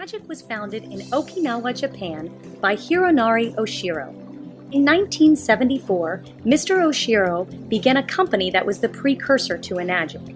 Enagic was founded in Okinawa, Japan by Hironori Oshiro. In 1974, Mr. Oshiro began a company that was the precursor to Enagic.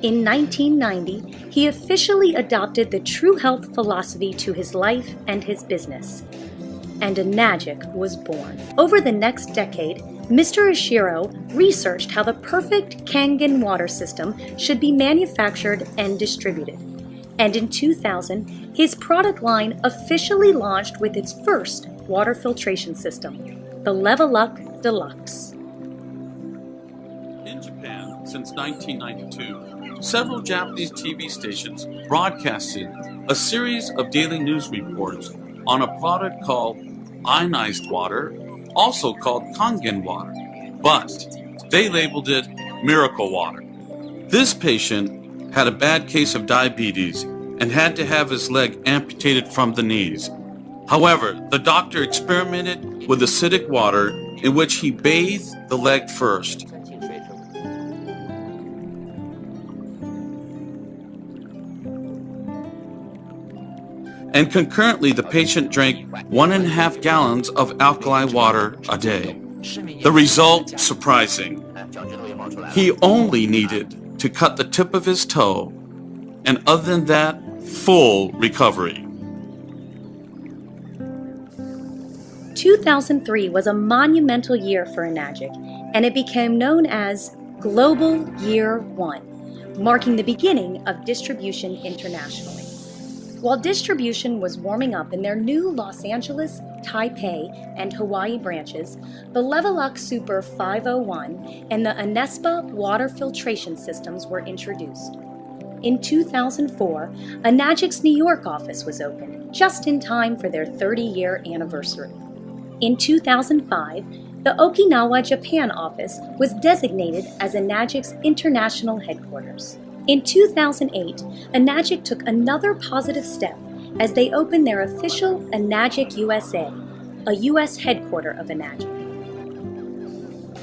In 1990, he officially adopted the True Health philosophy to his life and his business. And Enagic was born. Over the next decade, Mr. Oshiro researched how the perfect Kangen water system should be manufactured and distributed. And in 2000, his product line officially launched with its first water filtration system, the Leveluck Deluxe. In Japan, since 1992, several Japanese TV stations broadcasted a series of daily news reports on a product called ionized water, also called Kangen water, but they labeled it miracle water. This patient had a bad case of diabetes and had to have his leg amputated from the knees. However, the doctor experimented with acidic water in which he bathed the leg first. And concurrently, the patient drank 1.5 gallons of alkali water a day. The result surprising. He only needed to cut the tip of his toe, and other than that, full recovery. 2003 was a monumental year for Enagic, and it became known as Global Year One, marking the beginning of distribution internationally. While distribution was warming up in their new Los Angeles, Taipei, and Hawaii branches, the Leveluck Super 501 and the Anespa water filtration systems were introduced. In 2004, Enagic's New York office was opened, just in time for their 30-year anniversary. In 2005, the Okinawa, Japan office was designated as Enagic's international headquarters. In 2008, Enagic took another positive step as they opened their official Enagic USA, a U.S. headquarter of Enagic.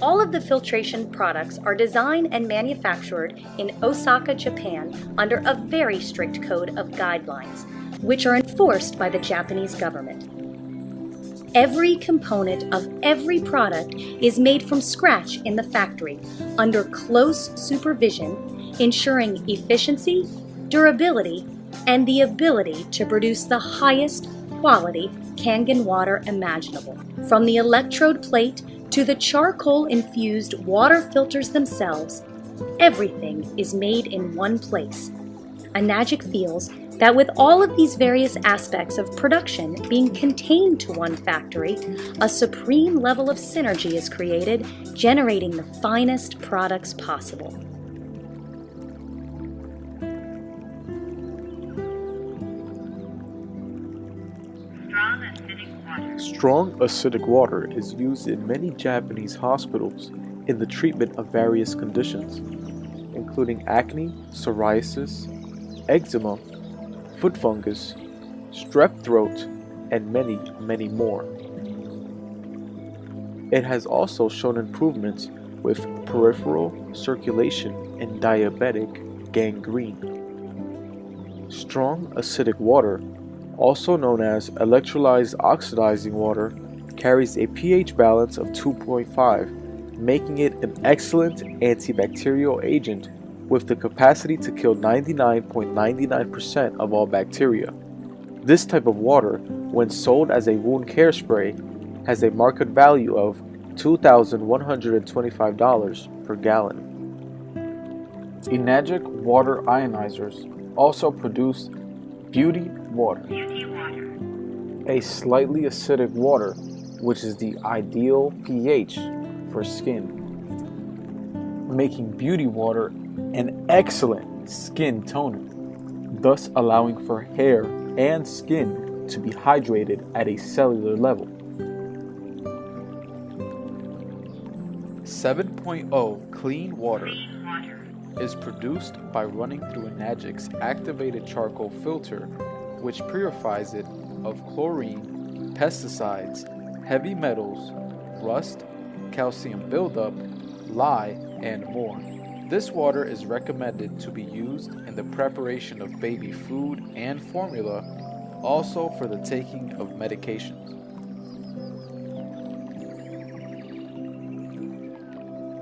All of the filtration products are designed and manufactured in Osaka, Japan, under a very strict code of guidelines, which are enforced by the Japanese government. Every component of every product is made from scratch in the factory under close supervision, ensuring efficiency, durability, and the ability to produce the highest quality Kangen water imaginable. From the electrode plate to the charcoal-infused water filters themselves, everything is made in one place. Enagic feels that with all of these various aspects of production being contained to one factory, a supreme level of synergy is created, generating the finest products possible. Strong acidic water is used in many Japanese hospitals in the treatment of various conditions, including acne, psoriasis, eczema, foot fungus, strep throat, and many, many more. It has also shown improvements with peripheral circulation and diabetic gangrene. Strong acidic water, also known as electrolyzed oxidizing water, carries a pH balance of 2.5, making it an excellent antibacterial agent with the capacity to kill 99.99% of all bacteria. This type of water, when sold as a wound care spray, has a market value of $2,125 per gallon. Enagic water ionizers also produce Beauty water, a slightly acidic water, which is the ideal pH for skin, making beauty water an excellent skin toner, thus allowing for hair and skin to be hydrated at a cellular level. 7.0 clean water is produced by running through Enagic's activated charcoal filter, which purifies it of chlorine, pesticides, heavy metals, rust, calcium buildup, lye, and more. This water is recommended to be used in the preparation of baby food and formula, also for the taking of medications.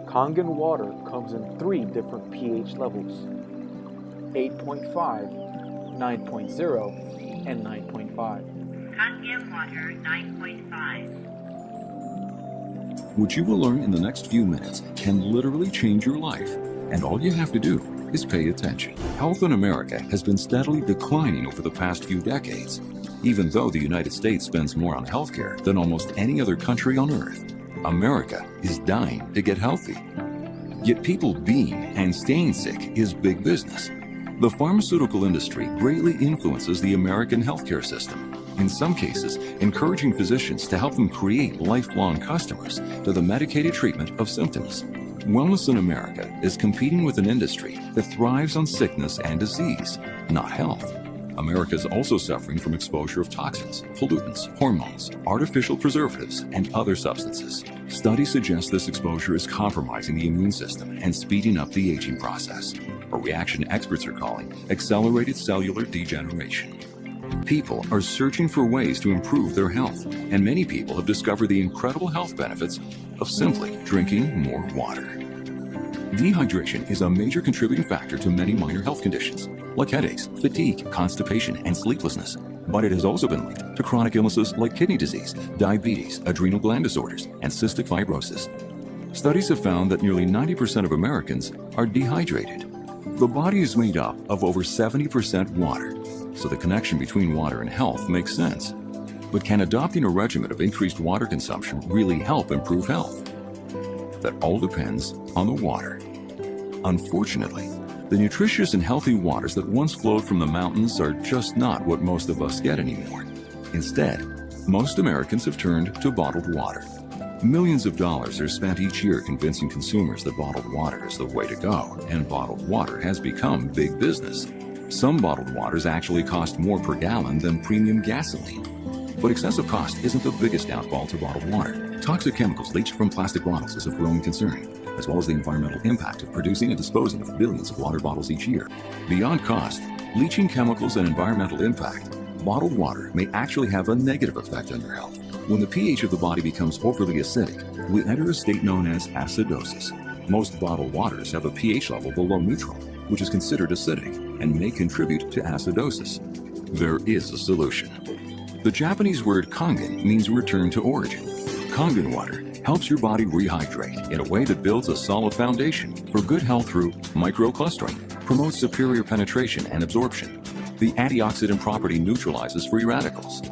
Kangen water comes in 3 different pH levels: 8.5, 9.0, and 9.5. Kangen water 9.5. What you will learn in the next few minutes can literally change your life, and all you have to do is pay attention. Health in America has been steadily declining over the past few decades, even though the United States spends more on healthcare than almost any other country on earth. America is dying to get healthy. Yet people being and staying sick is big business. The pharmaceutical industry greatly influences the American healthcare system, in some cases encouraging physicians to help them create lifelong customers to the medicated treatment of symptoms. Wellness in America is competing with an industry that thrives on sickness and disease, not health. America is also suffering from exposure of toxins, pollutants, hormones, artificial preservatives, and other substances. Studies suggest this exposure is compromising the immune system and speeding up the aging process, a reaction experts are calling accelerated cellular degeneration. People are searching for ways to improve their health, and many people have discovered the incredible health benefits of simply drinking more water. Dehydration is a major contributing factor to many minor health conditions, like headaches, fatigue, constipation, and sleeplessness. But it has also been linked to chronic illnesses like kidney disease, diabetes, adrenal gland disorders, and cystic fibrosis. Studies have found that nearly 90% of Americans are dehydrated. The body is made up of over 70% water, so the connection between water and health makes sense. But can adopting a regimen of increased water consumption really help improve health? That all depends on the water. Unfortunately, the nutritious and healthy waters that once flowed from the mountains are just not what most of us get anymore. Instead, most Americans have turned to bottled water. Millions of dollars are spent each year convincing consumers that bottled water is the way to go, and bottled water has become big business. Some bottled waters actually cost more per gallon than premium gasoline. But excessive cost isn't the biggest downfall to bottled water. Toxic chemicals leached from plastic bottles is a growing concern, as well as the environmental impact of producing and disposing of billions of water bottles each year. Beyond cost, leaching chemicals and environmental impact, bottled water may actually have a negative effect on your health. When the pH of the body becomes overly acidic, we enter a state known as acidosis. Most bottled waters have a pH level below neutral, which is considered acidic and may contribute to acidosis. There is a solution. The Japanese word kangen means return to origin. Kangen water helps your body rehydrate in a way that builds a solid foundation for good health through microclustering, promotes superior penetration and absorption. The antioxidant property neutralizes free radicals.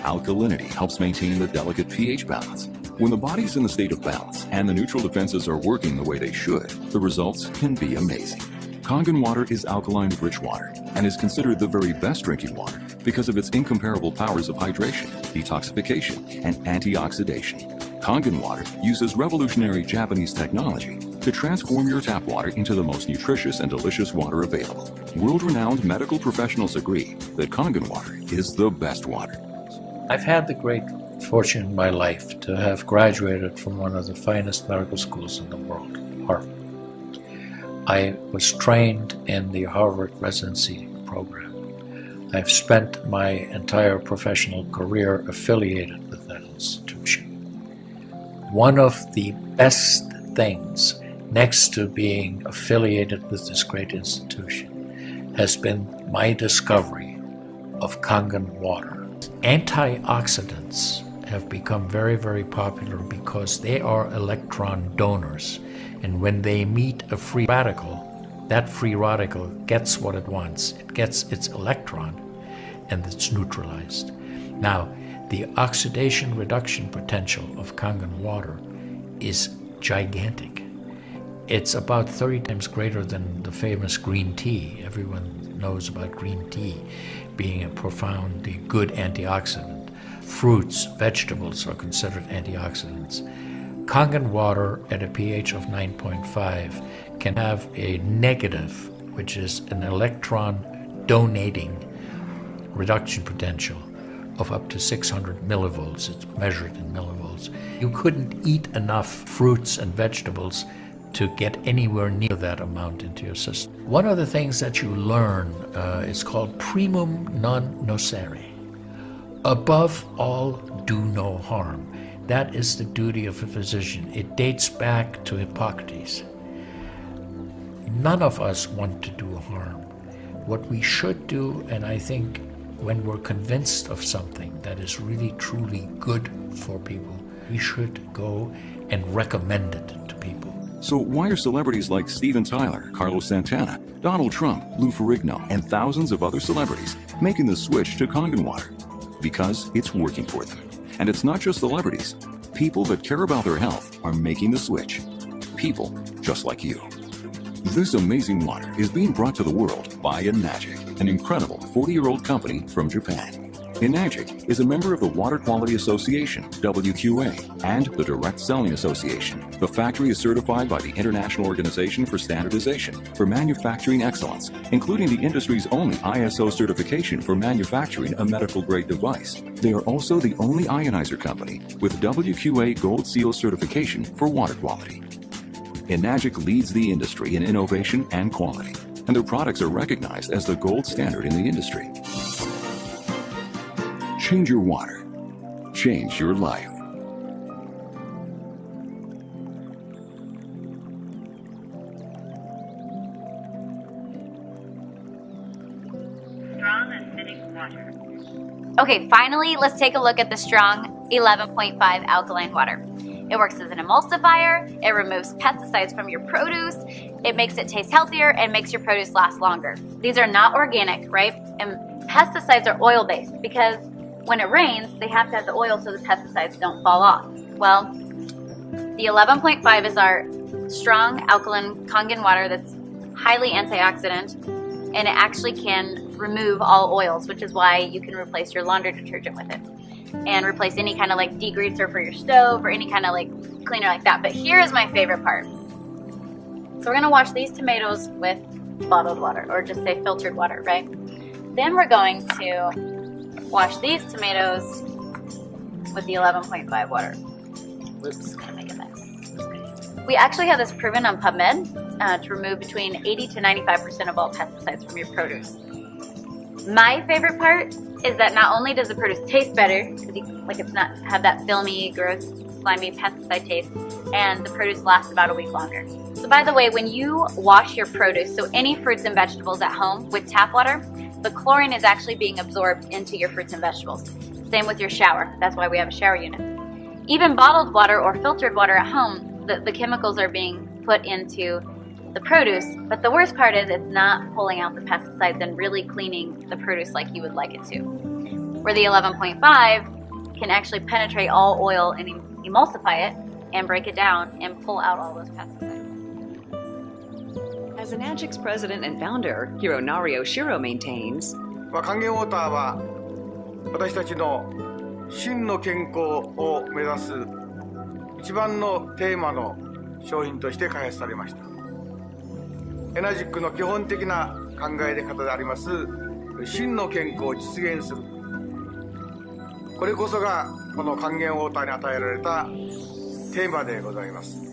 Alkalinity helps maintain the delicate pH balance. When the body is in the state of balance and the neutral defenses are working the way they should, the results can be amazing. Kangen water is alkaline-rich water and is considered the very best drinking water because of its incomparable powers of hydration, detoxification, and antioxidation. Kangen water uses revolutionary Japanese technology to transform your tap water into the most nutritious and delicious water available. World-renowned medical professionals agree that Kangen water is the best water. I've had the great fortune in my life to have graduated from one of the finest medical schools in the world, Harvard. I was trained in the Harvard residency program. I've spent my entire professional career affiliated with that institution. One of the best things, next to being affiliated with this great institution, has been my discovery of Kangen water. Antioxidants have become very, very popular because they are electron donors. And when they meet a free radical, that free radical gets what it wants. It gets its electron, and it's neutralized. Now, the oxidation reduction potential of Kangen water is gigantic. It's about 30 times greater than the famous green tea. Everyone knows about green tea being a profoundly good antioxidant. Fruits, vegetables are considered antioxidants. Kangen water at a pH of 9.5 can have a negative, which is an electron donating reduction potential of up to 600 millivolts. It's measured in millivolts. You couldn't eat enough fruits and vegetables to get anywhere near that amount into your system. One of the things that you learn is called primum non nocere. Above all, do no harm. That is the duty of a physician. It dates back to Hippocrates. None of us want to do harm. What we should do, and I think when we're convinced of something that is really truly good for people, we should go and recommend it to people. So why are celebrities like Steven Tyler, Carlos Santana, Donald Trump, Lou Ferrigno, and thousands of other celebrities making the switch to Kangen water? Because it's working for them. And it's not just celebrities. People that care about their health are making the switch. People just like you. This amazing water is being brought to the world by Enagic, an incredible 40-year-old company from Japan. Enagic is a member of the Water Quality Association, WQA, and the Direct Selling Association. The factory is certified by the International Organization for Standardization for Manufacturing Excellence, including the industry's only ISO certification for manufacturing a medical-grade device. They are also the only ionizer company with WQA Gold Seal certification for water quality. Enagic leads the industry in innovation and quality, and their products are recognized as the gold standard in the industry. Change your water. Change your life. Strong acidic water. Okay, finally, let's take a look at the strong 11.5 alkaline water. It works as an emulsifier, it removes pesticides from your produce, it makes it taste healthier, and makes your produce last longer. These are not organic, right? And pesticides are oil-based because when it rains, they have to have the oil so the pesticides don't fall off. Well, the 11.5 is our strong alkaline Kangen water that's highly antioxidant, and it actually can remove all oils, which is why you can replace your laundry detergent with it and replace any kind of like degreaser for your stove or any kind of like cleaner like that. But here is my favorite part. So we're gonna wash these tomatoes with bottled water, or just say filtered water, right? Then we're going to wash these tomatoes with the 11.5 water. Oops, gonna make a mess. We actually have this proven on PubMed to remove between 80 to 95% of all pesticides from your produce. My favorite part is that not only does the produce taste better, like it's not have that filmy, gross, slimy pesticide taste, and the produce lasts about a week longer. So by the way, when you wash your produce, so any fruits and vegetables at home with tap water, the chlorine is actually being absorbed into your fruits and vegetables. Same with your shower. That's why we have a shower unit. Even bottled water or filtered water at home, the chemicals are being put into the produce, but the worst part is it's not pulling out the pesticides and really cleaning the produce like you would like it to. Where the 11.5 can actually penetrate all oil and emulsify it and break it down and pull out all those pesticides. As Enagic's president and founder, Hironari Oshiro maintains, 還元ウォーターは私たちの真の健康を目指す一番のテーマの商品として開発されました。エナジックの基本的な考え方であります真の健康を実現する、これこそがこの還元ウォーターに与えられたテーマでございます。